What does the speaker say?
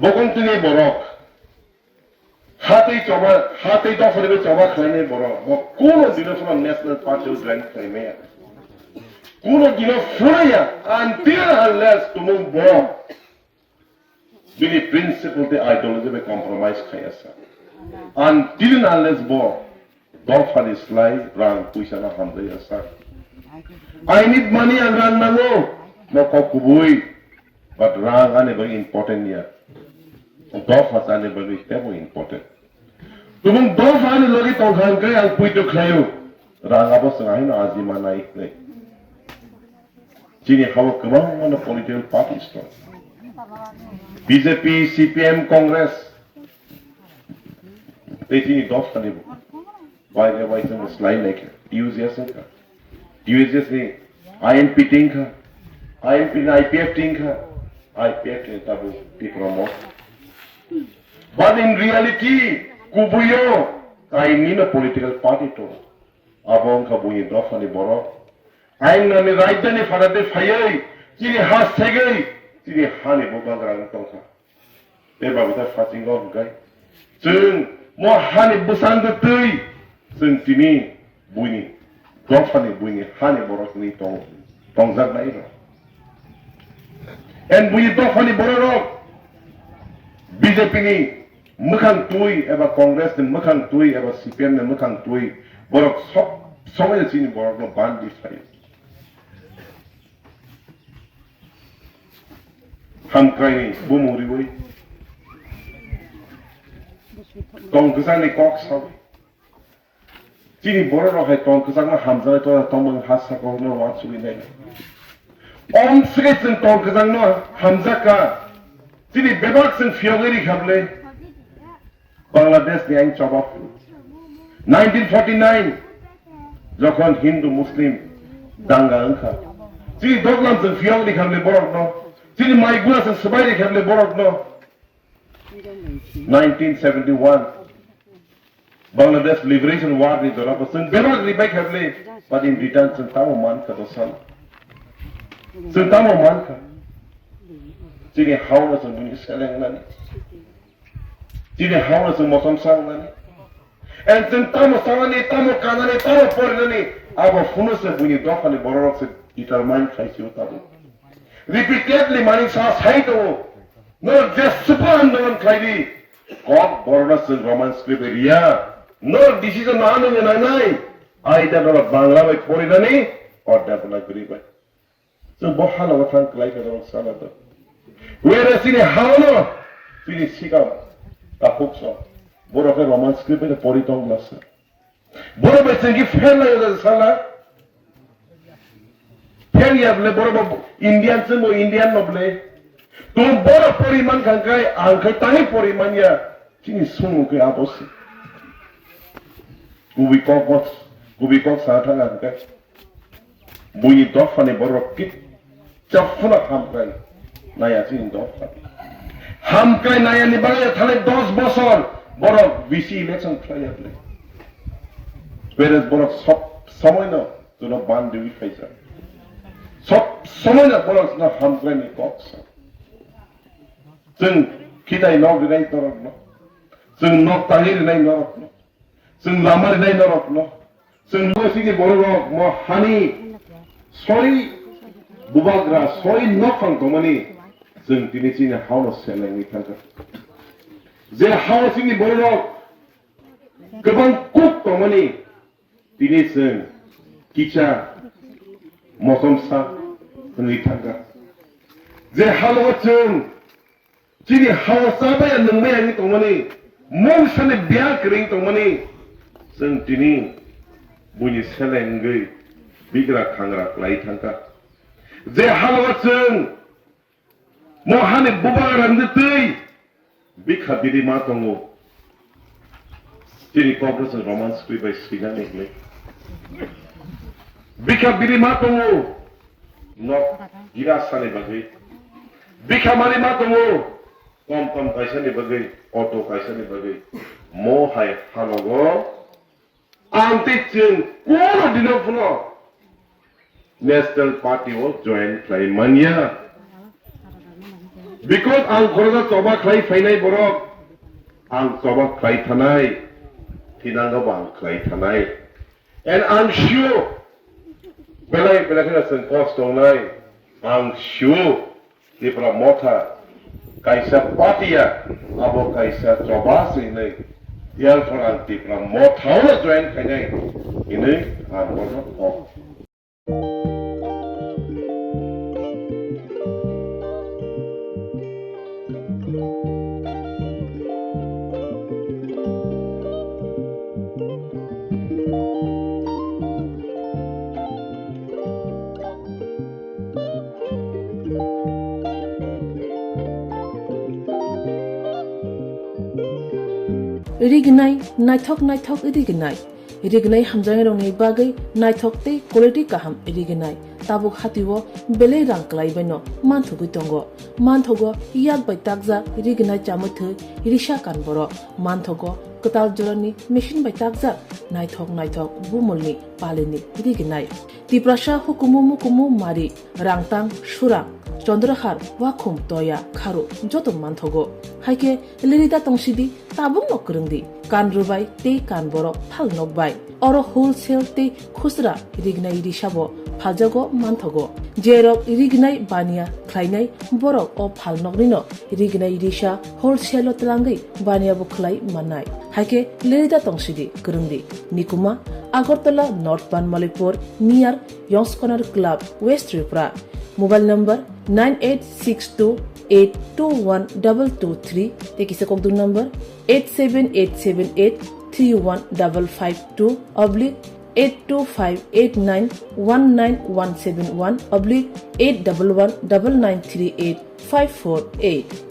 বকন্তনি বরক হাতেই দফরে চবা খাইনে বরক কোন দিন phone national party join Jaime কোন দিন ফুরাইয়া until unless তুমি বক বিনি প্রিন্সিপল তে আইডিওলজি বে কম্প্রোমাইজ খাইয়াছা until unless বক দফারি স্লাই রাং পুইসানা হামদাইয়াছা I need money and rang nango moko kubui but rang ane very important ya dof ane very very important tumung dof ane logi tongkhan kai ang puito khayo rang abo sangai na azima naik ne chini hawo kemang mana political parties to BJP CPM Congress chini dof ane why some slide like use yasenka USS ni INP tingka INP na IPF tingka IPF ni tabu di promote but in reality kubuyo kai ni na political party to abong kabuyi dofa ni boro ain na ni right ni farade phayai chini ha segai chini ha ni bobagrang tongka e babu ta fating on gai chung mo ha ni busang de tui chung tini buini Dofani bunyi hani borok ni tongzak na iro. En bunyi dofani borok BJP ni mekang tui eba Kongres ni mekang tui eba CPM ni mekang tui borok somai sini borok no bandi fai. Hamkai ni bumuri woi. Tongkesan ni kok sawi. Chini borok hai tong kesang na hamza to tong meng hasa ko no wat sui nei om sge sen tong kesang no hamza ka chini bebak sen fiogeri khable Bangladesh ni ain chobak 1949 যখন হিন্দু মুসলিম দাঙ্গা আঙ্কা chini doglam sen fiogeri khable borok no chini maiguna sen sabai khable borok no 1971 Bangladesh Liberation War ni dora pasun bebak ribek hable but in return sentamo man ka dosan sentamo man ka chini hauna sun buni seleng nani chini hauna sun mosam sang nani and sentamo sangani tamo kanani tamo por nani abo funo se buni dofani borok se determine khaisi utabu repeatedly mani sa sai to no just super non khaidi god border se roman script area no decision na anu na nai either or bangla by poridani or develop riba so bohala wathan klai ka dong sala to where sini hauno sini sikam ta hukso boro ke roman script e poritong lasa boro be sengi fela yo sala fen yable boro indian se mo indian noble to boro poriman kankai angkai tahi poriman ya sini sumu ke abosi Kubikok saatang angka bunyi dofa ni borok kit cafna hamkai naya sini dofa hamkai naya ni bagaya thale 10 bosor borok bisi election playa ple whereas borok sob samoy na tuno ban dewi khaisa sob samoy na borok na hamkai ni koksa sung kidai nog dinai torok no sung nog tahir dinai norok no sung lamar dinai norok no sung lo sini borok mo hani sorry bubagra sorry nokang tomani sung tini sini hauna seleng ni tangka je hauna sini borok kebang kuk tomani tini sung kicha mosom sa ni tangka je hauna sung sini hauna sabaya nungme ni tomani mong sane biak ring tomani sung tini bunyi selenggai bigra kangra klai tangka je halwa sung mohane bubaran detei bikha diri matongo tini Congress Roman script by Sina nikle bikha diri matongo nok gira sane bagai bikha mari matongo tom kaisa ni bagai auto kaisa ni bagai mo hai halogo anti-chung kono dino puno National Party o join play mania because ang korona toba khlai fainai borok ang toba khlai thanai tinanga bang khlai thanai and I'm sure belai belai sen post onai I'm sure di pra motha kaisa patia abo kaisa toba sinai yang orang di pra motha la join kanai ini ang korona ko Rignai naithok rignai hamjang rongni bagai naithok te quality kaham rignai tabuk hatiwo bele rang klai baino manthugu tongo manthogo yak bai takja rignai chamuthu risha kan boro manthogo katal jorani machine bai takja naithok bumulni palini rignai tiprasha hukumu mari rangtang surang চন্দ্রহার ওয়াখুম তয়া খারো যত মানথগো হাইকে লিরিদা তংসিদি তাবুং নকরংদি কান রুবাই তে কান বরক ফাল নকবাই or wholesale তে খুচরা রিগনাই রিসাবো ফালজাগো মানথগো জেরক রিগনাই বানিয়া খ্লাইনাই বরক ও ফাল নকরিনো রিগনাই রিসা হোলসেল তলাঙ্গै বানিয়াবো খ্লাই মানাই হাইকে লিরিদা তংসিদি করংদি নিকুমা আগরতলা নর্থ বানমালিপুর নিয়ার ইয়ংসকনার club west Tripura Mobile number 9862821223 tekise kokdung number 87878315552 /82589191171 /8119938 548